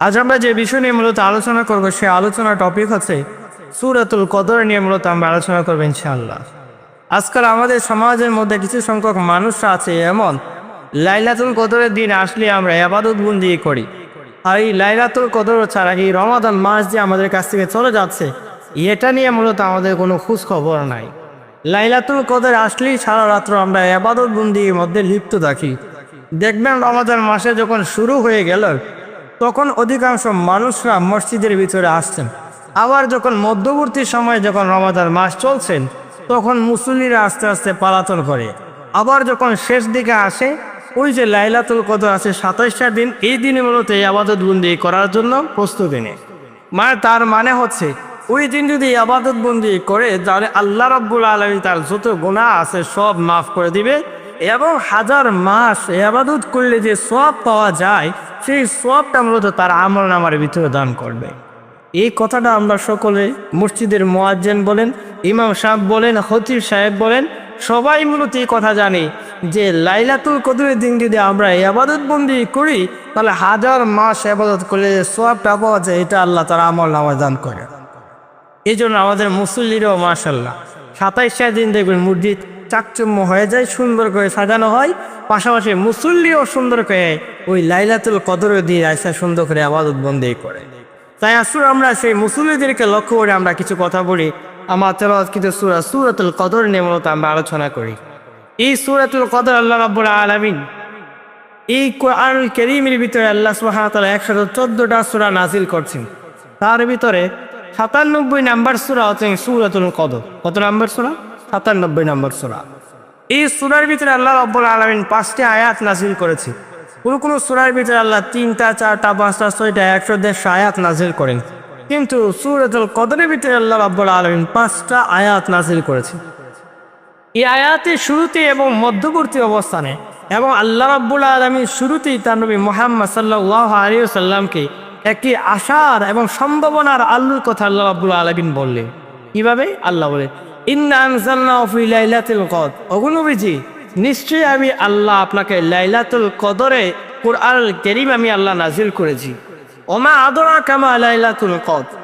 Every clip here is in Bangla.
আজ আমরা যে বিষয় নিয়ে মূলত আলোচনা করবো সে আলোচনার টপিক হচ্ছে সূরাতুল কদর নিয়ে মূলত আমরা আলোচনা করবো ইনশাআল্লাহ। আজকাল আমাদের সমাজের মধ্যে কিছু সংখ্যক মানুষরা আছে এমন, লাইলাতুল কদরের দিন আসলে আমরা ইবাদত বন্দি করি, আর এই লাইলাতুল কদর ছাড়া এই রমাদান মাস যে আমাদের কাছ থেকে চলে যাচ্ছে এটা নিয়ে মূলত আমাদের কোনো খোঁজ খবর নাই। লাইলাতুল কদর আসলেই সারা রাত্র আমরা ইবাদত বন্দির মধ্যে লিপ্ত থাকি। দেখবেন রমাদান মাসে যখন শুরু হয়ে গেল তখন অধিকাংশ মানুষরা মসজিদের ভিতরে আসছেন, আবার যখন মধ্যবর্তী সময়ে যখন রমাদান মাস চলছেন তখন মুসল্লিরা আস্তে আস্তে পালাতন করে। আবার যখন শেষ দিকে আসে ওই যে লাইলাতুল কদর আছে 27টা দিন, এই দিনে মূলত ইবাদত বন্দি করার জন্য প্রস্তুতি নেয়। তার মানে হচ্ছে ওই দিন যদি ইবাদত বন্দি করে তাহলে আল্লাহ রাব্বুল আলামিন তার যত গুনাহ আছে সব মাফ করে দিবে, এবং হাজার মাস ইবাদত করলে যে সওয়াব পাওয়া যায় সেই সওয়াবটা মূলত তার আমলনামার ভিতরে দান করবে। এই কথাটা আমরা সকলে মসজিদের মুয়াজ্জিন বলেন, ইমাম সাহেব বলেন, খতিব সাহেব বলেন, সবাই মূলত এই কথা জানে যে লাইলাতুল কদরের দিন যদি আমরা ইবাদত বন্দি করি তাহলে হাজার মাস ইবাদত করলে যে সওয়াবটা পাওয়া যায় এটা আল্লাহ তার আমলনামায় দান করে। এই জন্য আমাদের মুসল্লিরাও মাশাআল্লাহ 27টা দিন দেখবেন মসজিদ চাকচম্য হয়ে যায়, সুন্দর করে সাজানো হয়, পাশাপাশি মুসল্লিও সুন্দর করে ওই লাইলাতুল কদরের দিন আইসা সুন্দর করে ইবাদত বন্দি করে। তাই আসলে আমরা সেই মুসল্লিদেরকে লক্ষ্য করে আমরা কিছু কথা বলি। আমার তেলাওয়াতকৃত সূরা সূরাতুল কদর নিয়ে মূলত আমরা আলোচনা করি। এই সূরাতুল কদর আল্লাহ রাব্বুল আলামিন এই কোরআনুল কারীমের ভিতরে আল্লাহ সুবহানাহু ওয়া তাআলা 114টা সূরা নাজিল করছেন। তার ভিতরে 97 নাম্বার সূরা হচ্ছে সূরাতুল কদর। কত নাম্বার সূরা? 97 নাম্বার সূরা। এই সূরার ভিতরে আল্লাহ রাব্বুল আলামিন 5টি আয়াত নাজিল করেছে। কোন সূরার ভিতরে আল্লাহ 3টা 4টা 5টা 6টা 100 আয়াত নাজিল করেন, কিন্তু সূরাতুল কদরের ভিতরে আল্লাহ রাব্বুল আলামিন 5টা আয়াত নাজিল করেছে। এই আয়াতের শুরুতে এবং মধ্যবর্তী অবস্থানে এবং আল্লাহ রাব্বুল আলামিন শুরুতেই তার নবী মুহাম্মদ সাল্লাল্লাহু আলাইহি ওয়াসাল্লামকে একটি আশার এবং সম্ভাবনার আলোর কথা আল্লাহ রাব্বুল আলামিন বললেন। কিভাবে? আল্লাহ বলে ইন্না আনজালনাহু ফি লাইলাতুল কদর, ওগো নবীজি নিশ্চয়ই আমি আল্লাহ আপনাকে লাইলাতুল কদরে কুরআনুল কারীম আমি আল্লাহ নাজিল করেছি। ওমা আদরাকা মা লাইলাতুল কদর,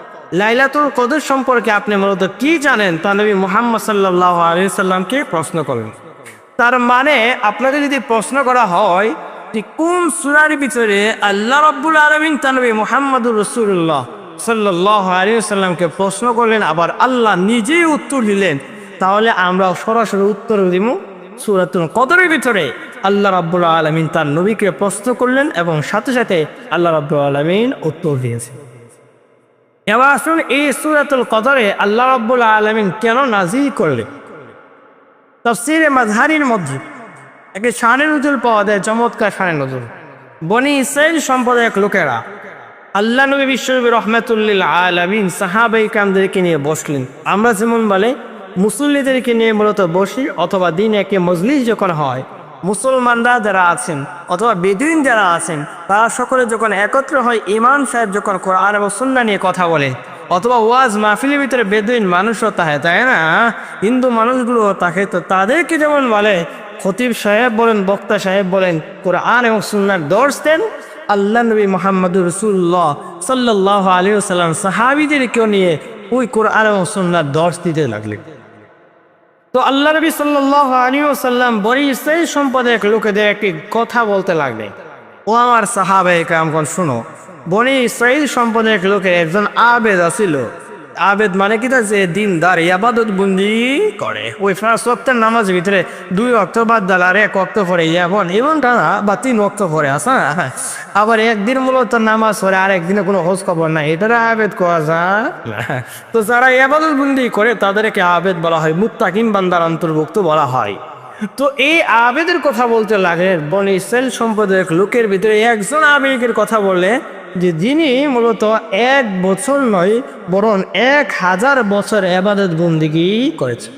লাইলাতুল কদর সম্পর্কে আপনি মূলত কি জানেন তা নবী মুহাম্মদ সাল্লাল্লাহু আলাইহি সাল্লামকে প্রশ্ন করেন। তার মানে আপনাকে যদি প্রশ্ন করা হয় যে কোন সূরার ভিতরে আল্লাহ রাব্বুল আলামিন তা নবী মুহাম্মদুর রাসূলুল্লাহ সাল্লাল্লাহু আলাইহি সাল্লামকে প্রশ্ন করলেন আবার আল্লাহ নিজেই উত্তর দিলেন, তাহলে আমরা সরাসরি উত্তর দিব সূরাতুল কদরের ভিতরে আল্লাহ রাব্বুল আলামিন তার নবীকে প্রশ্ন করলেন এবং সাথে সাথে আল্লাহ রাব্বুল আলামিন উত্তর দিয়েছেন। এবার আসুন এই সূরাতুল কদরে আল্লাহ রাব্বুল আলামিন কেন নাজিল করলেন। তাফসীরে মাযহারির মধ্যে একটি শানে নুজুল পাওয়া যায়, চমৎকার শানে নুজুল। বনি ইসরাইল সম্প্রদায়ের লোকেরা আল্লাহ নবী বিশ্বনবী রাহমাতুল লিল আলামিন সাহাবায়ে কেরামদেরকে নিয়ে বসলেন। আমরা যেমন বলে মুসল্লিদেরকে নিয়ে মূলত বসি, অথবা দিন একে মজলিস যখন হয় মুসলমানরা যারা আছেন অথবা বেদুইন যারা আছেন তারা সকলে যখন একত্র হয়, ইমাম সাহেব যখন কোরআন এবং সুন্নাহ নিয়ে কথা বলে, অথবা ওয়াজ মাহফিলের ভিতরে বেদুইন মানুষও থাকে, তাই না? হিন্দু মানুষগুলো থাকে, তো তাদেরকে যেমন বলে খতিব সাহেব বলেন, বক্তা সাহেব বলেন, কোরআন এবং সুন্নাহর দর্শ দেন। আল্লাহ নবী মুহাম্মদুর রাসূলুল্লাহ সাল্লাল্লাহু আলাইহি ওয়াসাল্লাম সাহাবীদেরকে নিয়ে ওই কোরআন এবং সুন্নাহর দর্শ দিতে লাগলেন। তো আল্লাহ নবী সাল্লাল্লাহু আলাইহি ওয়াসাল্লাম বনি ইসরাইল সম্প্রদায়ের লোকেদের একটি কথা বলতে লাগলেন, ও আমার সাহাবায়ে কেরামগণ শুনো, বনি ইসরাইল সম্প্রদায়ের লোকের একজন আবেদ আছিল। আবেদ মানে কি? যে দিনদার, ইবাদত বন্দি করে। ওই ফার্স্ট ওয়াক্তের নামাজের ভিতরে 2 ওয়াক্ত বাদ দাল আর 1 ওয়াক্ত পরে এমনটা না, বা 3 ওয়াক্ত পরে আসা, আবার একদিন মূলত নামাজ পড়ে আর একদিনে কোনো খোঁজ খবর নাই, এটা আবেদ করা যায়। তো যারা ইবাদত বন্দি করে তাদেরকে আবেদ বলা হয়, মুত্তাকিন বান্দার অন্তর্ভুক্ত বলা হয়। তো এই আবেদের কথা বলতে লাগে বনি ইসরাইল সম্প্রদায়ের লোকের ভিতরে একজন আবেগের কথা বললে যে যিনি মূলত 1 বছর নয় বরং 1000 বছর ইবাদত বন্দেগী করেছে।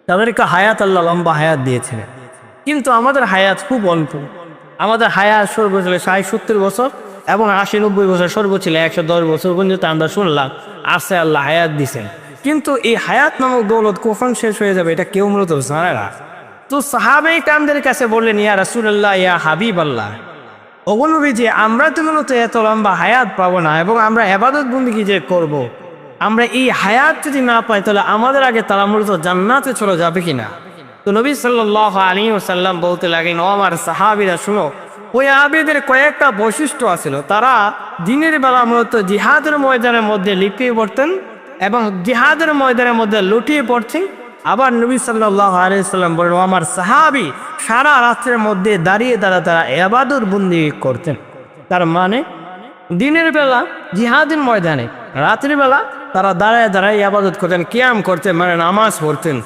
তাদেরকে হায়াত আল্লাহ লম্বা হায়াত দিয়েছিলেন, কিন্তু আমাদের হায়াত খুব অল্প। আমাদের হায়াত সর্বোচ্চ 60-70 বছর এবং 80-90 বছর, সর্বোচ্চ 110 বছর পর্যন্ত আমরা শুনলাম আসে আল্লাহ হায়াত দিয়েছেন। কিন্তু এই হায়াত নামক দৌলত কখন শেষ হয়ে যাবে এটা কেউ মূলত জানে না। তো সাহাবায়ে কেরামদের কাছে বললেন, ইয়া রাসূলুল্লাহ, ইয়া হাবিব আল্লাহ, ওগুলো যে আমরা তো মূলত এত লম্বা হায়াত পাবো না, এবং আমরা ইবাদত বন্দেগী যে করব, আমরা এই হায়াত যদি না পাই তাহলে আমাদের আগে তারা মূলত জান্নাতে চলে যাবে কিনা। তো নবী সাল্লাল্লাহু আলাইহি ওয়াসাল্লাম বলতে লাগলেন, ও আমার সাহাবীরা শুনো, ওই আবেদের কয়েকটা বৈশিষ্ট্য আছিল। তারা দিনের বেলা মূলত জিহাদের ময়দানের মধ্যে লিপিয়ে পড়তেন এবং জিহাদের ময়দানের মধ্যে লুটিয়ে পড়ছেন। আবার নবী সাল্লাল্লাহু আলাইহি ওয়াসাল্লাম বলেন, ও আমার সাহাবী, সারা রাত্রের মধ্যে দাঁড়িয়ে তারা ইবাদত বন্দেগী করতেন। তার মানে দিনের বেলা জিহাদের ময়দানে, রাতের বেলা তারা দাঁড়ায় ইবাদত করতেন, কিয়াম করতেন, মানে নামাজ পড়তেন।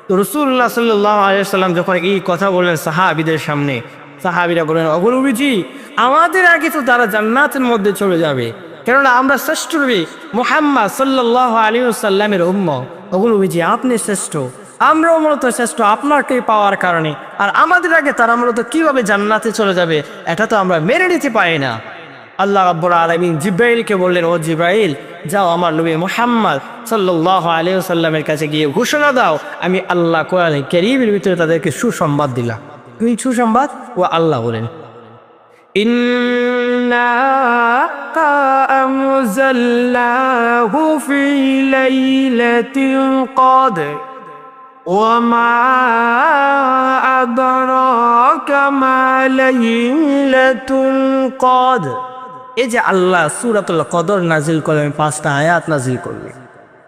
তো রাসূলুল্লাহ সাল্লাল্লাহু আলাইহি ওয়াসাল্লাম যখন এই কথা বললেন সাহাবীদের সামনে, সাহাবীরা বলেন, ওগো নবীজি, আমাদের আগে তো তারা জান্নাতের মধ্যে চলে যাবে, কেননা আমরা শ্রেষ্ঠ নবী মুহাম্মদ সাল্লাল্লাহু আলাইহি ওয়াসাল্লামের উম্মত। ওগো নবীজি, আপনি শ্রেষ্ঠ, আমরাও মূলত শ্রেষ্ঠ আপনাকে পাওয়ার কারণে, আর আমাদের আগে তারা মূলত কিভাবে জান্নাতে চলে যাবে এটা তো আমরা মেনে নিতে পারি না। আল্লাহ রাব্বুল আলামিন জিব্রাইলকে বললেন, ও জিব্রাইল, যাও আমার নবী মুহাম্মদ সাল্লাল্লাহু আলাইহি ওয়াসাল্লামের কাছে গিয়ে ঘোষণা দাও, আমি আল্লাহ কোরআনে কারীমের ভিতরে তাদেরকে সুসংবাদ দিলাম। কি সুসংবাদ? ও আল্লাহ বলেন, ইন্না আনজালনাহু ফি লাইলাতিল কদর ওয়া মা আদরাকা মা লাইলাতুল কদর। এই যে আল্লাহ সূরাতুল কদর নাজিল করলেন, 5টা আয়াত নাজিল করলেন,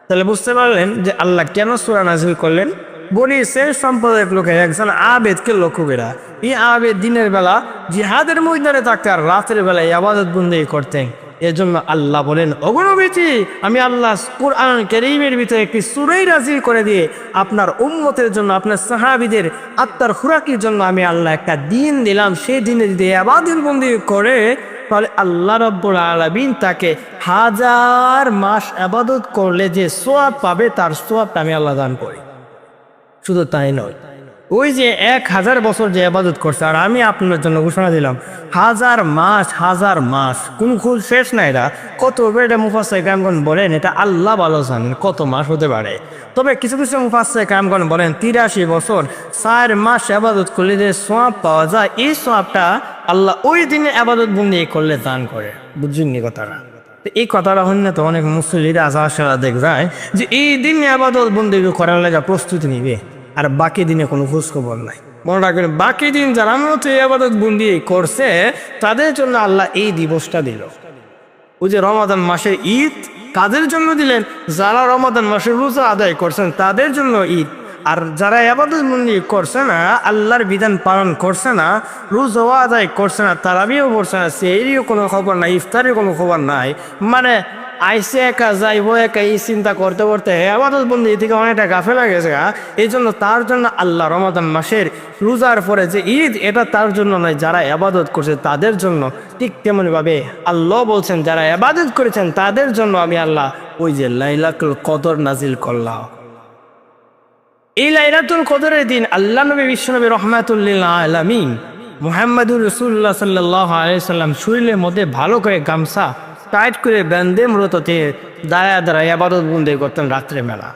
তাহলে বুঝতে পারলেন যে আল্লাহ কেন সূরা নাজিল করলেন। বনি ইসরাইল সম্প্রদায়ের লোকের একজন আবেদকে লক্ষ্য করা, এই আবেদ দিনের বেলা জিহাদের ময়দানে থাকতে আর রাতের বেলায় ইবাদত বন্দেগী করতেন। এজন্য আল্লাহ বলেন, ওগো নবীজি, আমি আল্লাহ কুরআন কারীমের ভিতরে একটি সূরা নাজিল করে দিয়ে আপনার উম্মতের জন্য, আপনার সাহাবীদের আত্মার খুরাকির জন্য আমি আল্লাহ একটা দিন দিলাম। সেই দিনে যদি ইবাদত বন্দেগী করে তাহলে আল্লাহ রাব্বুল আলামিন তাকে 1000 মাস ইবাদত করলে যে সওয়াব পাবে, তার সওয়াবটা আমি আল্লাহ দান করি। শুধু তাই নয়, ওই যে 1000 বছর যে ইবাদত করছে, আর আমি আপনার জন্য ঘোষণা দিলাম 1000 মাস, 1000 মাস, কোন খুল শেষ নাই। এটা কত হবে এটা মুফাসসির কেরামগণ বলেন, এটা আল্লাহ ভালো জানেন কত মাস হতে পারে। তবে কিছু কিছু মুফাসসির কেরামগণ বলেন 83 বছর 4 মাস ইবাদত করলে যে সওয়াব পাওয়া যায়, এই সওয়াবটা আল্লাহ ওই দিনে ইবাদত বন্দেগী করলে দান করে। বুঝছেন কথাটা? এই কথাটা হইলে তো অনেক মুসল্লিরা আশা দেখ যায় যে এই দিন ইবাদত বন্দেগী করার লাগা প্রস্তুতি নিবে, আর বাকি দিনে কোনো খোঁজ খবর নাই। মনে রাখবেন, বাকি দিন যারা মতো ইবাদত বন্দেগী করছে তাদের জন্য আল্লাহ এই দিবসটা দিল। ওই যে রমাদান মাসের ঈদ কাদের জন্য দিলেন? যারা রমাদান মাসে রোজা আদায় করছেন তাদের জন্য ঈদ। আর যারা ইবাদত বন্দেগী করছে না, আল্লাহর বিধান পালন করছে না, রোজাও আদায় করছে না, তারাবিও পড়ছে না, সেহরিও কোনো খবর নাই, ইফতারের কোনো খবর নাই, মানে আইসে একা যাইব একা, এই চিন্তা করতে করতে ইবাদত বন্দেগী থেকে অনেকটা গাফেলা গেছে। এই জন্য তার জন্য আল্লাহ রমাদান মাসের রোজার পরে যে ঈদ, এটা তার জন্য নয়, যারা ইবাদত করছে তাদের জন্য। ঠিক তেমনিভাবে আল্লাহ বলছেন, যারা ইবাদত করেছেন তাদের জন্য আমি আল্লাহ ওই যে লাইলাতুল কদর নাজিল করলাম। এই লাইলাতুল কদরের দিন আল্লাহ নবী বিশ্বনবী রহমাতুল লিল আলামিন মুহাম্মদুর রাসূলুল্লাহ সাল্লাল্লাহু আলাইহি সাল্লাম শরীরের মধ্যে ভালো করে গামছা টাইট করে বেঁধে মূলত দাঁড়ায় ইবাদত বন্দেগী করতেন রাত্রে বেলা।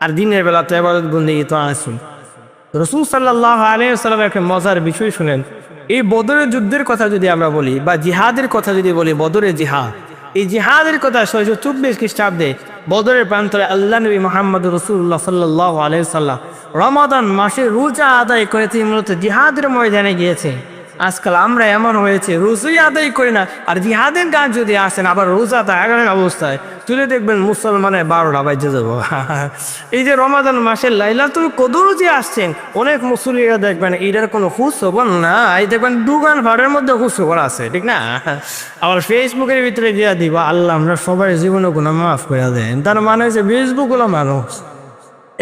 আর দিনের বেলা তো ইবাদত বন্দেগী তো আসুন। রাসূল সাল্লাল্লাহু আলাইহি সাল্লাম একটা মজার বিষয় শুনেন। এই বদরের যুদ্ধের কথা যদি আমরা বলি বা জিহাদের কথা যদি বলি, বদরের জিহাদ, এই জিহাদের কথা 624 খ্রিস্টাব্দে বদরের প্রান্তরে আল্লাহ নবী মুহাম্মদ রাসূলুল্লাহ সাল্লাল্লাহু আলাইহি সাল্লাম রমাদান মাসে রোজা আদায় করে তিনি মূলত জিহাদের ময়দানে গিয়েছে। আজকাল আমরা এমন হয়েছে রোজাই আদায় করি না, আর জিহাদের গান যদি আসেন আবার রোজা থাকার অবস্থায় চলে দেখবেন মুসলমানের 12টা বাজে যাব। এই যে রমাদান মাসের লাইলাতুল কদর যে আসছেন, অনেক মুসল্লিরা দেখবেন এটার কোনো খোঁজ খবর না, এই দেখবেন দোকান ভাড়ের মধ্যে খোঁজ খবর আছে, ঠিক না? আবার ফেসবুকের ভিতরে দিয়ে দিবা আল্লাহ আমরা সবার জীবনে গুনাহ মাফ করে দেন, তার মানে হচ্ছে ফেসবুক হলো মানুষ।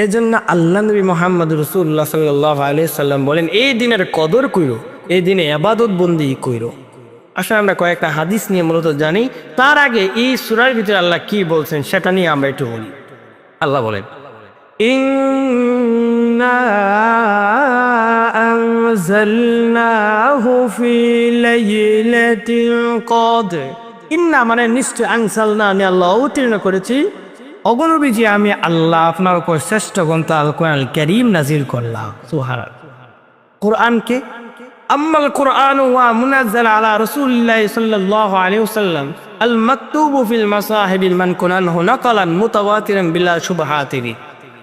এই জন্য আল্লাহ নবী মুহাম্মদ রাসূলুল্লাহ সাল্লাল্লাহু আলাইহি সাল্লাম বলেন, এই দিনের কদর কইরো, এই দিনে ইবাদত বন্দেগী কইরো। আসলে আমরা কয়েকটা হাদিস নিয়ে মূলত জানি, তার আগে এই সূরার ভিতরে আল্লাহ কি বলছেন সেটা নিয়ে আমরা একটু বলি। আল্লাহ বলেন, ইন্না আনজালনাহু ফি লাইলাতিল কদর। ইন্না মানে নিশ্চয়, আনজালনা আমি আল্লাহ অবতীর্ণ করেছি, অগণবিজি আমি আল্লাহ আপনার উপর শ্রেষ্ঠ গ্রন্থ আল কোরআন কারীম নাজিল করলাম। সুবহানাল্লাহ। কোরআনকে আম্মাল কুরআন ওয়া মুনাজ্জাল আলা রাসূলিল্লাহি সাল্লাল্লাহু আলাইহি ওয়াসাল্লাম আল মাকতুবু ফিল মাসাহিবিল মানকুনান হুনাকালান মুতাওয়াতিরান বিলা শুবহাতিহি।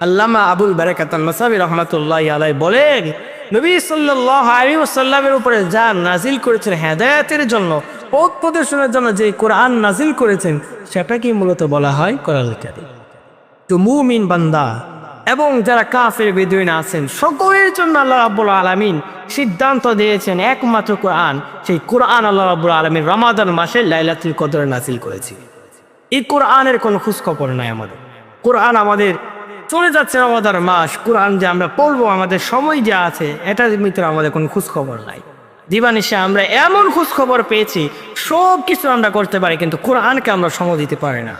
আল্লামা আবুল বারাকাত আন-নাসাবি রাহমাতুল্লাহি আলাইহি বলেন, নবী সাল্লাল্লাহু আলাইহি ওয়াসাল্লামের উপরে যা নাজিল করেছেন হেদায়েতের জন্য, পথ প্রদর্শনের জন্য যে কোরআন নাজিল করেছেন, সেটাকে মূলত বলা হয় কোরআনুল কারীম। তো মুমিন বান্দা এবং যারা কাফের বেদুইন আছেন, সকলের জন্য আল্লাহ রাব্বুল আলামিন সিদ্ধান্ত দিয়েছেন একমাত্র কোরআন। সেই কোরআন আল্লাহ রাব্বুল আলামিন রমাদান মাসে লাইলাতুল কদরে নাজিল করেছে। এই কোরআনের কোনো খোঁজখবর নাই আমাদের। কোরআন আমাদের চলে যাচ্ছে রমাদান মাস, কোরআন যে আমরা পড়বো, আমাদের সময় যে আছে, এটার ভিতরে আমাদের কোনো খোঁজখবর নাই। দিবানিশে আমরা এমন খোঁজখবর পেয়েছি, সব কিছু আমরা করতে পারি, কিন্তু কোরআনকে আমরা সময় দিতে পারি না।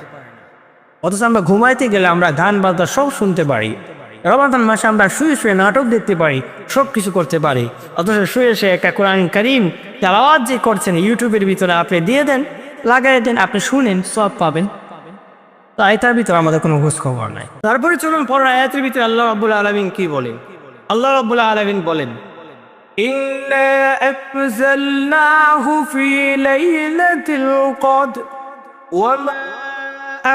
অথচ আমরা ঘুমাইতে গেলে আমরা গান বাজনা সব শুনতে পারি। রমাদান মাসে আমরা শুয়ে শুয়ে নাটক দেখতে পারি, সব কিছু করতে পারি। অথচ শুয়ে শুয়ে একটা কোরআন কারীম তেলাওয়াত যে করছেন ইউটিউবের ভিতরে আপনি দিয়ে দেন, লাগাই দেন, আপনি শুনেন, সব পাবেন। তো এটার ভিতরে আমাদের কোনো খোঁজ খবর নাই। তারপরে চলুন পরের আয়াতের ভিতরে আল্লাহ রাব্বুল আলামিন কি বলেন। আল্লাহ রাব্বুল আলামিন বলেন, ইন্না আনজালনাহু ফি লাইলাতিল কদর ওয়া মা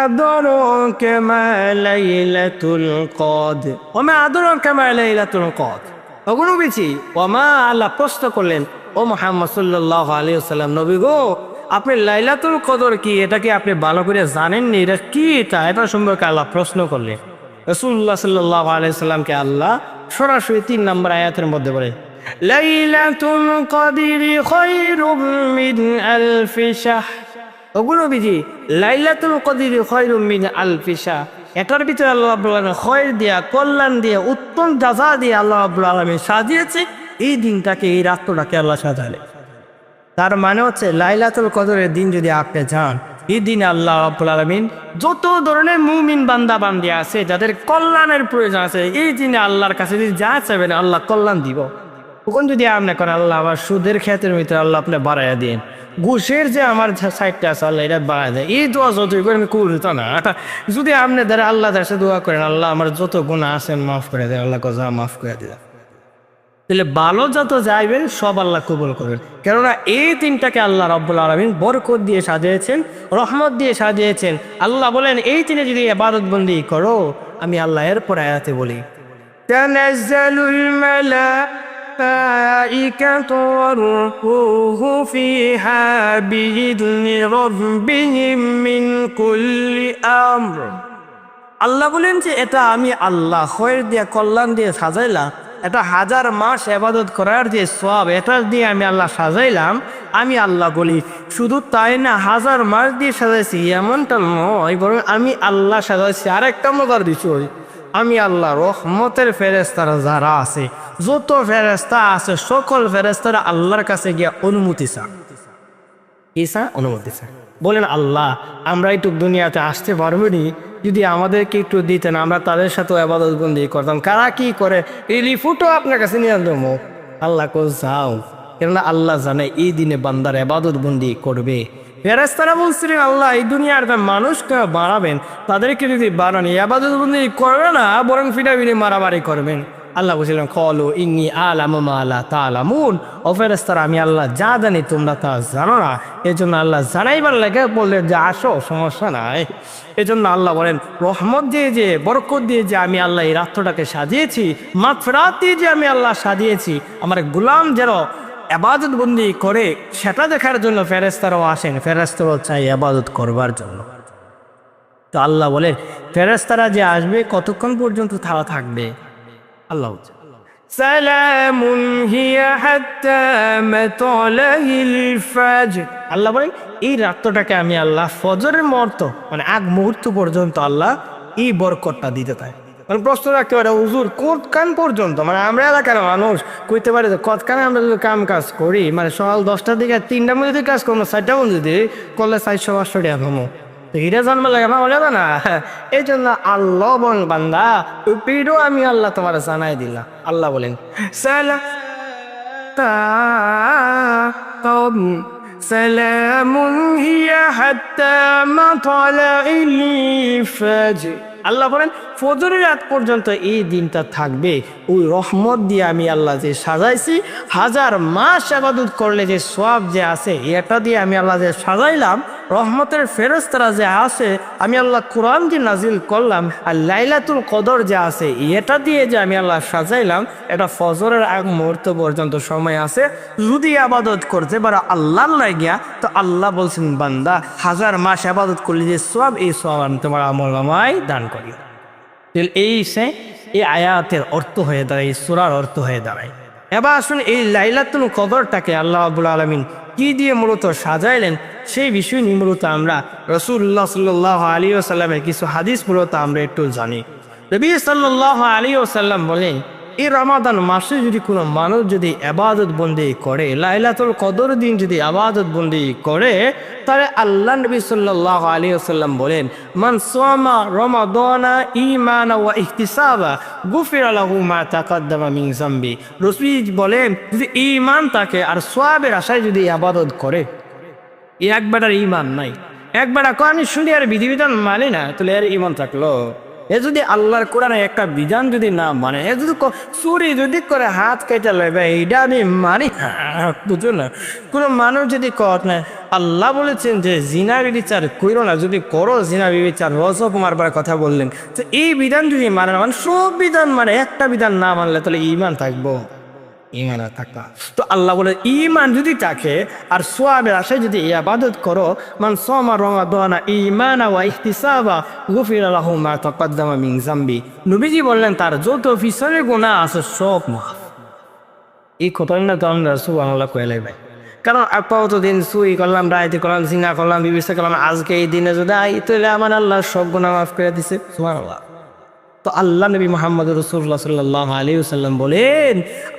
আদরাকা মা লাইলাতুল কদর ওয়া মা আদরাকা মা লাইলাতুল কদর। ওগো নবীজি, ওয়া মা, আল্লাহ প্রশ্ন করলেন, ও মুহাম্মদ সাল্লাল্লাহু আলাইহি ওয়াসাল্লাম, নবী গো, আপনি লাইলাতুল কদর কি, এটা কি আপনি ভালো করে জানেননি? এটা কি, এটা সম্পর্কে আল্লাহ প্রশ্ন করলেন। রাসূলুল্লাহ সাল্লাল্লাহু আলাইহি ওয়াসাল্লামকে আল্লাহ সরাসরি 3 নম্বর আয়াতের মধ্যে বলে, লাইলাতুল কদরি খায়রুম মিন আলফি শাহর। ওগো নবীজি, লাইলাতুল কদরি খায়রুম মিন আলফি শাহর, এটার ভিতরে আল্লাহ রাব্বুল আলামিন খয়র দিয়া, কল্যাণ দিয়া, উত্তম জাযা দিয়ে আল্লাহ রাব্বুল আলামিন সাজিয়েছে এই দিনটাকে, এই রাতটাকে আল্লাহ সাজালে। তার মানে হচ্ছে লাইলাতুল কদরের দিন যদি আপনি যান, এই দিনে আল্লাহ রাব্বুল আলামিন যত ধরনের মুমিন বান্দা বান্দি আছে, যাদের কল্যাণের প্রয়োজন আছে, এই দিনে আল্লাহর কাছে যদি যা চাইবেন আল্লাহ কল্যাণ দিব। তখন যদি আপনি করেন, আল্লাহ আবার সুদের ক্ষেত্রের ভিতরে আল্লাহ আপনি বাড়াইয়া দিন, ঘুষের যে আমার সাইডটা আছে আল্লাহ এটা বাড়াই দেয়, এই দোয়া যতই করেন করতো না। যদি আপনি দ্বারা আল্লাহ তার সাথে দোয়া করেন, আল্লাহ আমার যত গুনাহ আছেন মাফ করে দেয়, আল্লাহ যা মাফ করে দেয়, তাহলে ভালো যত যাইবেন সব আল্লাহ কবুল করবেন। কেননা এই দিনটাকে আল্লাহ রাব্বুল আলামিন বরকত দিয়ে সাজিয়েছেন, রহমত দিয়ে সাজিয়েছেন। আল্লাহ বলেন, এই দিনে যদি ইবাদত বন্দেগি করো, আমি আল্লাহ এরপর আয়াতে বলি, তানাজ্জালুল মালাইকাতু ওয়ার-রূহু ফিহা বিইذনি রাব্বিহিম মিন কুল্লি আমর। আল্লাহ বলেন যে এটা আমি আল্লাহ খয়র দিয়ে, কল্যাণ দিয়ে সাজাইলাম। এটা 1000 মাস ইবাদত করার যে সওয়াব, এটা দিয়ে আমি আল্লাহ সাজাইলাম। আমি আল্লাহ বলি, শুধু তাই না, 1000 মাস দিয়ে সাজাইছি এমনটা নয়, বরং আমি আল্লাহ সাজাইছি আরেকটা মজার বিষয়, আমি আল্লাহ রহমতের ফেরেশতারা যারা আছে, যত ফেরেশতা আছে, সকল ফেরেশতারা আল্লাহর কাছে গিয়ে অনুমতি চান। ঈসা অনুমতি চান, বলেন, আল্লাহ আমরা একটু দুনিয়াতে আসতে পারবো নি, যদি আমাদেরকে একটু দিতেন, আমরা তাদের সাথে ইবাদত বন্দেগি করতাম। কারা কি করে এই রিপোর্টও আপনার কাছে নিয়ে আনবো। আল্লাহ কো যাও, কেননা আল্লাহ জানে এই দিনে বান্দার ইবাদত বন্দেগি করবে। ফেরেশতারা বলছিলেন, আল্লাহ এই দুনিয়ার মানুষকে বাড়াবেন, তাদেরকে যদি বাড়ান ইবাদত বন্দেগি করবে না, বরং ফিরাফিরি মারামারি করবেন। আল্লাহ বলছিলেন, ক্বালু ইন্নী আ'লামু মা লা তা'লামুন, ও ফেরেশতারা আমি আল্লাহ যা জানি তোমরা তা জানো না। এজন্য আল্লাহ জানাইবার লাগে বললেন যে আসো, সমস্যা নাই। এজন্য আল্লাহ বলেন, রহমত দিয়ে যে, বরকত দিয়ে যে আমি আল্লাহ এই রাত্রটাকে সাজিয়েছি, মাগফিরাত দিয়ে যে আমি আল্লাহ সাজিয়েছি, আমার গোলাম যেন ইবাদত বন্দেগি করে, সেটা দেখার জন্য ফেরেশতারাও আসেন, ফেরেশতারাও চাই ইবাদত করবার জন্য। তো আল্লাহ বলে, ফেরেশতারা যে আসবে কতক্ষণ পর্যন্ত তারা থাকবে? আল্লাহ সালামুন হিয়া হাত্তা মাতলাইল ফাজর। আল্লাহ বলেন, এই রাতটাকে আমি আল্লাহ ফজরের মুহূর্ত, মানে আগ মুহূর্ত পর্যন্ত আল্লাহ এই বরকতটা দিতে চায়। মানে প্রশ্ন রাখতে পারে, হুজুর কতক্ষণ পর্যন্ত? মানে আমরা এলাকার মানুষ কইতে পারি যে কতক্ষণে আমরা যদি কাম কাজ করি, মানে সকাল 10টার দিকে 3টার মধ্যে কাজ করবো, 4টার মধ্যে যদি করলে 400-500 টাকা পাবো, হিরা জন্ম লাগে না, বলে না। এই জন্য আল্লাহ বলেন, বান্দা ওই পিড়ও আমি আল্লাহ তোমার জানাই দিলাম। আল্লাহ বলেন, সালামুন হিয়া হাত্তা মাতলাইল ফাজর। আল্লাহ বলেন ফজরের রাত পর্যন্ত এই দিনটা থাকবে, ওই রহমত দিয়ে আমি আল্লাহ যে সাজাইছি, হাজার মাস ইবাদত করলে যে সওয়াব যে আছে এটা দিয়ে আমি আল্লাহ যে সাজাইলাম, রহমতের ফেরেশতারা যে আছে, আমি আল্লাহ কোরআন যে নাজিল করলাম, আর লাইলাতুল কদর যে আছে এটা দিয়ে যে আমি আল্লাহ সাজাইলাম, এটা ফজরের আগ মুহূর্ত পর্যন্ত সময় আছে। যদি আবাদত করতে পারো আল্লাহর লাগিয়া, তো আল্লাহ বলছেন বান্দা হাজার মাস আবাদত করলে যে সওয়াব, এই সওয়াব আমি তোমার আমলনামায় দান করি। এই আয়াতের অর্থ হয়ে দাঁড়ায়, এই সূরার অর্থ হয়ে দাঁড়ায়। এবার আসুন এই লাইলাতুল কদরটাকে আল্লাহ রাব্বুল আলামিন কি দিয়ে মূলত সাজাইলেন, সেই বিষয় নিয়ে মূলত আমরা রাসূলুল্লাহ সাল্লাল্লাহু আলাইহি ওয়াসাল্লামের কিছু হাদিস মূলত আমরা একটু জানি। নবী সাল্লাল্লাহু আলাইহি ওয়াসাল্লাম বলেন, এই রমাদান মাসে যদি কোনো মানুষ যদি ইবাদত বন্দি করে, লাইলাতুল কদর দিন যদি ইবাদত বন্দি করে, তাহলে আল্লাহ নবী সাল্লাল্লাহু আলাইহি ওয়াসাল্লাম বলেন, মান সামা রমাদানা ঈমানা ওয়া ইহতিসাবা গুফিরা লাহু মা তাকাদ্দামা মিন যামবি। রাসূল বলেন, যদি ঈমান থাকে আর সওয়াবের আশায় যদি ইবাদত করে, একবারের ঈমান নাই, একবার আমি শুনি আর বিধিবিধান মানে না, তাহলে এর ঈমান থাকলো? এ যদি আল্লাহর কোরআনে একটা বিধান যদি না মানে, এ যদি চুরি যদি করে হাত কেটে লইবে, এইটা আমি মানি বুঝো না। কোনো মানুষ যদি কর না, আল্লাহ বলেছেন যে জিনা বিচার কইরো না, যদি করো জিনা বিচার রজব মারবার কথা বললেন, তো এই বিধান যদি মানে না, মানে সব বিধান মানে, একটা বিধান না মানলে তাহলে ঈমান থাকবো? ঈমান থাকা তো আল্লাহ বলে ঈমান যদি থাকে আর সওয়াবের আশায় যদি ইবাদত করো, মান সামা রমাদানা ঈমানা ওয়া ইহতিসাবা গুফিরা লাহু মা তাকাদ্দামা মিন যামবি। নবীজি বললেন তার যত পিছনের গুনাহ আছে সব মাফ। এই কথাটা না তো আমরা সুবহানাল্লাহ কইলাই ভাই, কারণ আপাতত দিন সুই করলাম, রাইতে করলাম, জিনা করলাম, বিবিসা করলাম, আজকে এই দিনে যদি তাহলে আমার আল্লাহ সব গুনাহ মাফ করে দিছে, সুবহানাল্লাহ। তো আল্লাহ নবী মুহাম্মদ রাসূলুল্লাহ সাল্লাল্লাহু আলাইহি ওয়াসাল্লাম বলেন,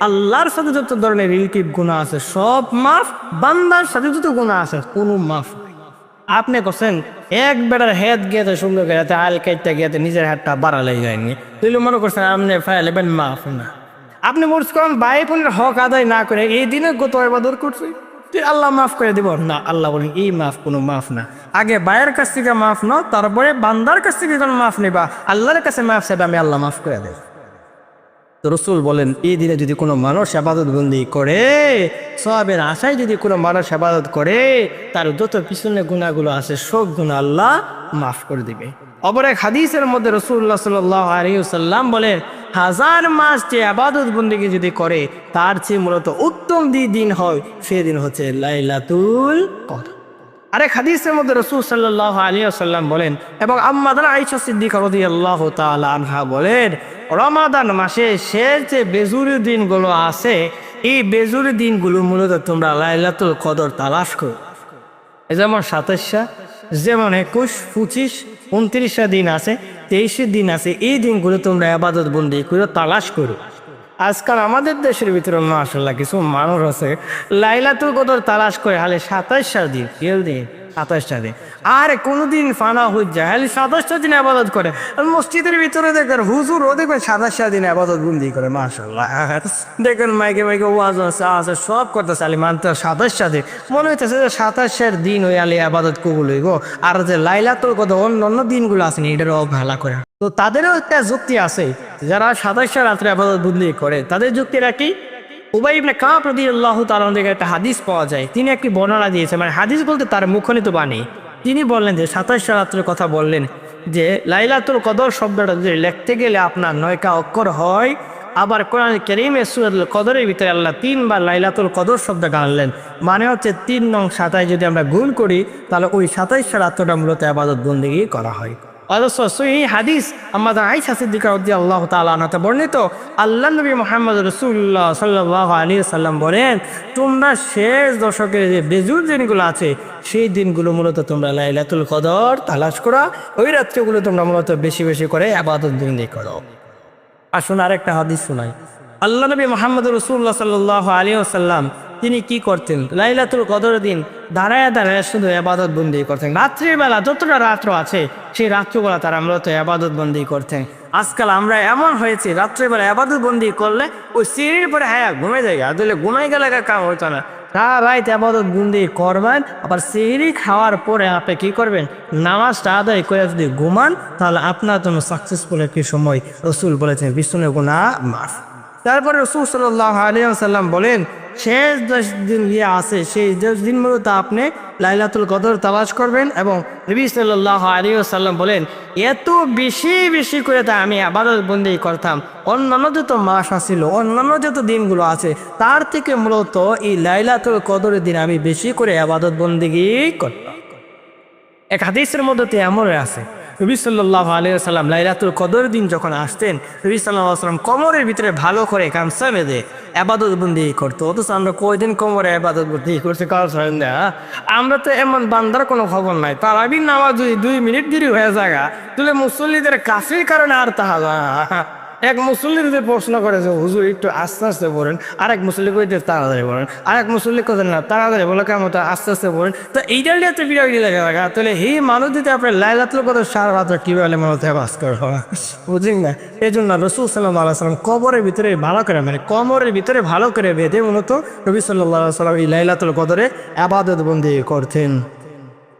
আল্লাহর সাথে যত ধরনের রিলেটিভ গুনাহ আছে সব মাফ, বান্দার সাথে যত গুনাহ আছে কোনো মাফ নাই। আপনি করছেন এক বেটার হেড গেতে সুন্দর গেতে আল কাইটটা গেতে নিজের হাতটা বাড়ালে যায়নি, তুই মনে করছেন আপনি ফাইলেবেন মাফ না। আপনি মনে করেন ভাই বোনের হক আদায় না করে এই দিনে গত ইবাদত করছি, তুই আল্লাহ মাফ করে দিব না? আল্লাহ বলেন এই মাফ কোনো মাফ না, আগে ভাইয়ের কাছ থেকে মাফ নাও, তারপরে বান্দার কাছ থেকে যখন মাফ নিবা আল্লাহর কাছে মাফ চাইবে, আমি আল্লাহ মাফ করে দেব। তো রাসূল বলেন এই দিনে যদি কোনো মানুষ ইবাদত বন্দি করে, সওয়াবের আশায় যদি কোনো মানুষ ইবাদত করে, তার যত পিছনে গুনাহগুলো আছে সব গুনাহ আল্লাহ মাফ করে দিবে। অপর এক হাদিসের মধ্যে রাসূলুল্লাহ সাল্লাল্লাহু আলাইহি ওয়াসাল্লাম বলেন, হাজার মাস যে ইবাদত বন্দেগী যদি করে, তার চেয়ে মূলত উত্তম দিন হয়, সেদিন হচ্ছে লাইলাতুল কদর। আরেক হাদিসের মধ্যে রাসূল সাল্লাল্লাহু আলাইহি ওয়াসাল্লাম বলেন, এবং আম্মাদান আয়েশা সিদ্দিকা রাদিয়াল্লাহু তাআলা আনহা বলেন, রমাদান মাসে শেষ যে বেজুরি দিনগুলো আছে, এই বেজুরি দিনগুলো মূলত তোমরা লাইলাতুল কদর তালাশ করো। যেমন 27টা, যেমন 21, 25, 29টা দিন আছে, 23 দিন আছে, এই দিনগুলো তোমরা ইবাদত বন্দি করে তালাশ করো। আজকাল আমাদের দেশের ভিতরে মাশাআল্লাহ কিছু মানুষ আছে লাইলাতুল কদর তালাশ করে হালে 27টা দিন, 27টা দিন, আর কোনোদিন ফানা হয়ে যায় হালে 27টা দিন ইবাদত করে। মসজিদের ভিতরে দেখেন হুজুর ও দেখবেন 27টা দিন ইবাদত বন্দি করে, মাশাআল্লাহ। দেখেন মাইকে মাইকে ওয়াজ আছে সব করতেছে, আলি মানতে 27টা দিন, মনে হইতেছে যে 27টার দিন ওই আলি ইবাদত কবুল হইব, আর যে লাইলাতুল কদর অন্য দিনগুলো আছে এটারও অবহেলা করে। তো তাদেরও একটা যুক্তি আছে, যারা 27টা রাত্রে ইবাদত বন্দি করে, তাদের যুক্তিটা কি? উবাই ইবনে কাব রাদিয়াল্লাহু তাআলা থেকে একটা হাদিস পাওয়া যায়, তিনি একটি বর্ণনা দিয়েছে, মানে হাদিস বলতে তার মুখনিত বাণী। তিনি বললেন যে 27টা রাত্রের কথা বললেন, যে লাইলাতুল কদর শব্দটা যদি লিখতে গেলে আপনার 9টা অক্ষর হয়, আবার কোরআন কারীমে সূরাতুল কদরের ভিতরে আল্লাহ 3 বার লাইলাতুল কদর শব্দটা আনলেন, মানে হচ্ছে 3 নং 27 যদি আমরা গুণ করি তাহলে ওই 27টা রাত্রটা মূলত ইবাদত বন্দেগী করা হয়। অথচ এই হাদিস আমাদের আয়েশা সিদ্দিকা রাদিয়াল্লাহু তাআলা আনহা বর্ণিত, আল্লাহ নবী মুহাম্মদ রাসূলুল্লাহ সাল্লাল্লাহু আলাইহি ওয়াসাল্লাম বলেন, তোমরা শেষ দশকের যে বেজুর দিনগুলো আছে সেই দিনগুলো মূলত তোমরা লাইলাতুল কদর তালাশ করা, ওই রাত্রিগুলো তোমরা মূলত বেশি বেশি করে ইবাদত বন্দেগী করো। আসুন আরেকটা হাদিস শোনাই। আল্লাহ নবী মুহাম্মদ রাসূলুল্লাহ সাল্লাল্লাহু আলাইহি ওয়াসাল্লাম তিনি কি করতেন? লাইলাতুল কদরের দিন দাঁড়ায় দাঁড়ায় শুধু ইবাদত বন্দেগী করতেন। রাত্রিবেলা যতটা রাত্র আছে সেই রাত্রবেলা তারা মূলত ইবাদত বন্দেগী করতেন। আজকাল আমরা এমন হয়েছি রাত্রিবেলা ইবাদত বন্দেগী করলে ওই সিঁড়ির পরে হ্যাঁ ঘুমে যাই, আসলে ঘুমাই গেলে কাম হইতো না, রাইত আবাদত বন্দি করবেন, আবার সেহরি খাওয়ার পরে আপনি কি করবেন, নামাজটা আদায় করে যদি ঘুমান, তাহলে আপনার জন্য সাকসেসফুল একটি সময় রসুল বলেছেন বিষ্ণু গুনাহ মাফ। তারপরে রসুল সাল্লাল্লাহু আলাইহি ওয়াসাল্লাম বলেন শেষ 10 দিন ইয়ে আছে, সেই 10 দিন মূলত আপনি লাইলাতুল কদর তালাশ করবেন। এবং নবী সাল্লাল্লাহু আলাইহি ওয়াসাল্লাম বলেন এত বেশি বেশি করে তা আমি ইবাদত বন্দি করতাম, অন্যান্য যত মাস আছিল, অন্যান্য যত দিনগুলো আছে তার থেকে মূলত এই লাইলাতুল কদরের দিন আমি বেশি করে ইবাদত বন্দিগি করতাম। এক হাদিসের মধ্যে এমন আছে নবী সাল্লাল্লাহু আলাইহি ওয়াসাল্লাম লাইলাতুল কদরের দিন যখন আসতেন, নবী সাল্লাল্লাহু আলাইহি ওয়াসাল্লাম কোমরের ভিতরে ভালো করে গামছা বেঁধে ইবাদত বন্দি করতো। অথচ আমরা কয়দিন কোমরে ইবাদত বন্দি করছি কারো ছাড়েন না। আমরা তো এমন বান্দার কোনো খবর নাই, তারাবির নামাজ যদি 2 মিনিট দেরি হয়ে যায় তাহলে মুসল্লিদের কাফির কারণে আর তাহা এক মুসল্লির যে প্রশ্ন করে যে হুজুর একটু আস্তে আস্তে পড়েন, আরেক মুসল্লি কইতে তাড়াতাড়ি পড়েন, আরেক মুসল্লি কোথায় না তাড়াতাড়ি বলে কেমন আস্তে আস্তে পড়েন। তো এইটার নিয়ে তো বিরাটি লাগে লাগা, তাহলে এই মানুষ যদি আপনার লাইলাতুল কদর সারা রাত কিভাবে মানুষ বাস করে বুঝলেন না। এই জন্য রসুল সাল্লাল্লাহু আলাইহি ওয়াসাল্লাম কবরের ভিতরে ভালো করে মানে কোমরের ভিতরে ভালো করে বেঁধে মূলত নবী সাল্লাল্লাহু আলাইহি ওয়াসাল্লাম এই লাইলাতুল কদরে ইবাদত বন্দি করতেন।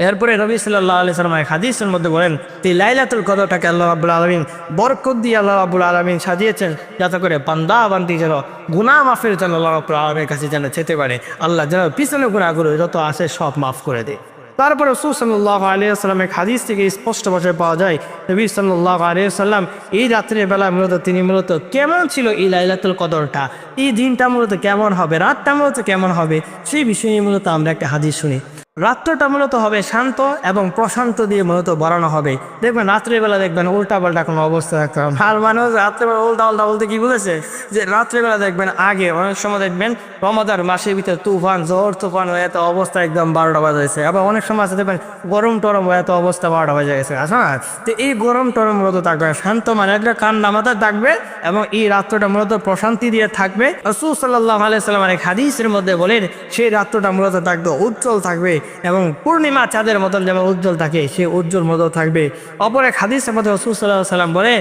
এরপরে নবী সাল্লাল্লাহু আলাইহি ওয়াসাল্লাম হাদিসের মধ্যে বলেন এই লাইলাতুল কদরটাকে আল্লাহ রাব্বুল আলামিন বরকত দিয়ে আল্লাহ রাব্বুল আলামিন সাজিয়েছেন যাতে করে বান্দা বান্দি যেন গুনাহ মাফের জন্য আল্লাহ রাব্বুল আলামিনের কাছে যেন যেতে পারে, আল্লাহ যেন পিছনে গুনাহগুলো যত আছে সব মাফ করে দেয়। তারপরে রাসূল সাল্লাল্লাহু আলাইহি ওয়াসাল্লামের হাদিস থেকে স্পষ্ট ভাষায় পাওয়া যায় নবী সাল্লাল্লাহু আলাইহি ওয়াসাল্লাম এই রাত্রের বেলা তিনি মূলত কেমন ছিল এই লাইলাতুল কদরটা, এই দিনটা মূলত কেমন হবে, রাতটা মূলত কেমন হবে, সেই বিষয় নিয়ে মূলত আমরা একটা হাদিস শুনি। রাত্রটা মূলত হবে শান্ত এবং প্রশান্ত দিয়ে মূলত বাড়ানো হবে। দেখবেন রাত্রেবেলা দেখবেন উল্টা পাল্টা কোনো অবস্থা থাকতে হবে। আর মানুষ রাত্রেবেলা উল্টা উল্টা বলতে কি বলেছে যে রাত্রেবেলা দেখবেন আগে অনেক সময় দেখবেন রমাদান মাসের ভিতরে তুফান ঝড় তুফান হয়ে এত অবস্থা একদম 12টা বাজে গেছে, আবার অনেক সময় আছে দেখবেন গরম টরম হয়ে এত অবস্থা 12টা বাজে গেছে। আচ্ছা, তো এই গরম টরম মূলত থাকবে শান্ত, মানে একটা কান্না মাথায় থাকবে এবং এই রাত্রটা মূলত প্রশান্তি দিয়ে থাকবে। রাসূল সাল্লাল্লাহু আলাইহি ওয়াসাল্লাম এক হাদিসের মধ্যে বলেন সেই রাত্রটা মূলত থাকবে উজ্জ্বল থাকবে এবং পূর্ণিমা চাঁদের মতন যেমন উজ্জ্বল থাকে সে উজ্জ্বল মতো থাকবে। অপর এক হাদিসের মধ্যে রাসূল সাল্লাল্লাহু আলাইহি ওয়াসাল্লাম বলে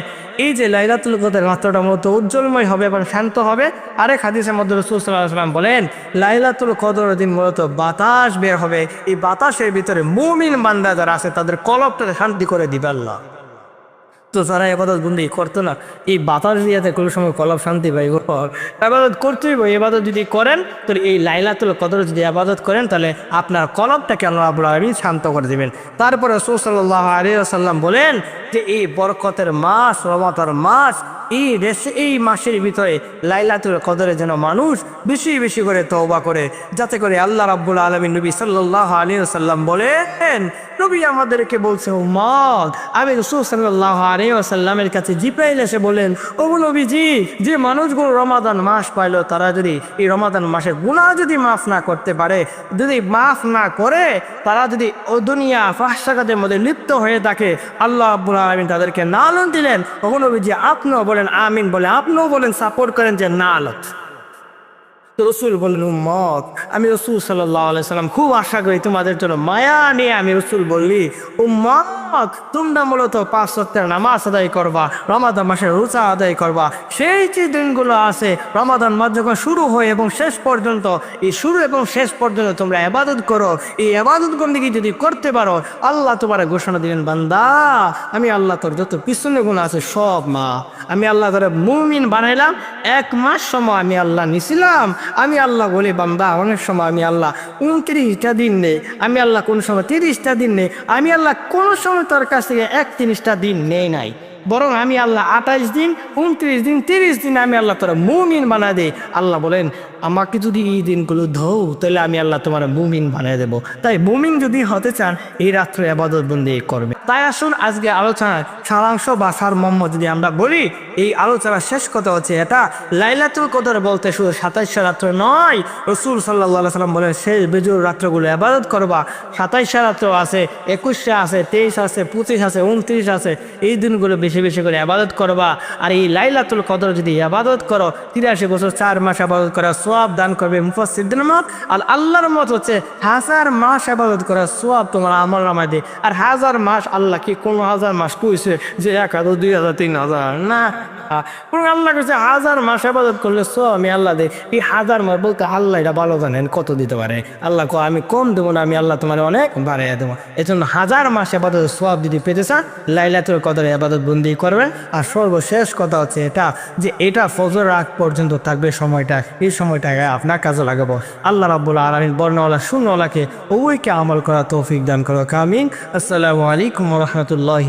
এই যে লাইলাতুল কদর রাত্রটা মূলত উজ্জ্বলময় হবে এবং শান্ত হবে। আরেক হাদিসের মধ্যে রাসূল সাল্লাল্লাহু আলাইহি ওয়াসাল্লাম বলেন লাইলাতুল কদরের দিন মূলত বাতাস বের হবে, এই বাতাসের ভিতরে মুমিন বান্দা যারা আছে তাদের কলবটাকে শান্তি করে দিবে আল্লাহ। তো যারা ইবাদত বন্দি করতো না এই বাতাস দিয়াতে কোনো সময় কলব শান্তি পাই ইবাদত করতেই হবে। ইবাদত যদি করেন তাহলে এই লাইলাতুল কদর যদি ইবাদত করেন তাহলে আপনার কলবটাকে আল্লাহ রাব্বুল আলামিন শান্ত করে দিবেন। তারপরে রাসূল সাল্লাল্লাহু আলাইহি ওয়াসাল্লাম বলেন যে এই বরকতের মাস রহমতের মাস এই মাসের ভিতরে লাইলাতুল কদরে যেন মানুষ বেশি বেশি করে তওবা করে, যাতে করে আল্লাহ রাব্বুল আলামিন নবী সাল্লাল্লাহু আলাইহি ওয়াসাল্লাম বলেন নবী আমাদেরকে বলছে উম্মত আমি রাসূল সাল্লাল্লাহু আলাইহি ওয়াসাল্লামের কাছে জিবরাইল এসে বলেন ও নবীজি যে মানুষগুলো রমাদান মাস পাইলো তারা যদি এই রমাদান মাসে গুনাহ যদি মাফ না করতে পারে, যদি মাফ না করে তারা যদি ও দুনিয়া ফাহশাকাতের মধ্যে লিপ্ত হয়ে থাকে, আল্লাহ রাব্বুল আলামিন তাদেরকে নালন দিলেন। ও নবীজি আপনিও বলেন আমিন বলে আপনিও বলেন সাপোর্ট করেন যে নালত। তো রসুল বললেন উম্মত আমি রাসূল সাল্লাল্লাহু আলাইহি সাল্লাম খুব আশা করি তোমাদের জন্য মায়া নিয়ে আমি রাসূল বললি উম্মত তোমরা মূলত 5 ওয়াক্তের নামাজ আদায় করবা, রমাদান মাসে রোজা আদায় করবা। সেই যে দিনগুলো আছে রমাদান মাস যখন শুরু হয় এবং শেষ পর্যন্ত, এই শুরু এবং শেষ পর্যন্ত তোমরা ইবাদত করো। এই ইবাদত বন্দেগী যদি করতে পারো আল্লাহ তোমার ঘোষণা দিলেন বান্দা আমি আল্লাহ তোর যত পিছনে গুনাহ আছে সব মা, আমি আল্লাহ তোর মুমিন বানাইলাম। 1 মাস সময় আমি আল্লাহ নিছিলাম, আমি আল্লাহ বলি বান্দা অনেক সময় আমি আল্লাহ 29টা দিন নেই, আমি আল্লাহ কোন সময় 30টা দিন নেই, আমি আল্লাহ কোন সময় তোর কাছ থেকে 31টা দিন নেই নাই, বরং আমি আল্লাহ 28 দিন 29 দিন 30 দিন আমি আল্লাহ তোরা মুমিন বানা দেই। আল্লাহ বলেন আমাকে যদি এই দিনগুলো ধও তাহলে আমি আল্লাহ তোমার মুমিন বানিয়ে দেবো। তাই মুমিন যদি হতে চান এই রাত্রে ইবাদত বন্দি করবে। তাই আসুন আজকে আলোচনার সারাংশ বা সারমর্ম যদি আমরা বলি, এই আলোচনার শেষ কথা হচ্ছে এটা লাইলাতুল কদর বলতে শুধু 27 রাত্র নয়, রাসূল সাল্লাল্লাহু আলাইহি ওয়াসাল্লাম বলেন শেষ বেজোর রাত্রগুলো ইবাদত করবা। 27 রাত্র আছে, 21 আছে, 23 আছে, 25 আছে, 29 আছে, এই দিনগুলো বেশি বেশি বেশি করে আবাদত করবা। আর এই লাইলাতুল কদর যদি আবাদত করো 83 বছর 4 মাস আবাদত করা সওয়াব দান করবে মুফাসসিরদের মত। আর আল্লাহর মত হচ্ছে 1000 মাস আবাদত করা সওয়াব তোমার আমল নামায় দেয়। আর 1000 মাস আল্লাহ কি কোনো 1000 মাস কইছে যে 1000 2000 3000 না, আল্লাহ কাছে 1000 মাস আবাদত করলে সওয়াব আমি আল্লাহ দেই। এই 1000 মাস বলতে আল্লাহ এটা ভালো জানেন কত দিতে পারে। আল্লাহ কো আমি কম দেবো না, আমি আল্লাহ তোমার অনেক বাড়াইয়া দেবো। এজন্য 1000 মাস আবাদত সওয়াব যদি পেতে চান লাইলাতুল কদরে আবাদত বন্দি করবেন। আর সর্বশেষ কথা হচ্ছে এটা যে এটা ফজর আগ পর্যন্ত থাকবে সময়টা, এই সময়টাকে আপনার কাজে লাগাবো। আল্লাহ রাব্বুল আলামিন বর্ণওয়ালা শূন্যওয়ালাকে উভয়কে আমল করা তৌফিক দান করো, আমিন। আসসালামু আলাইকুম ওয়া রাহমাতুল্লাহি।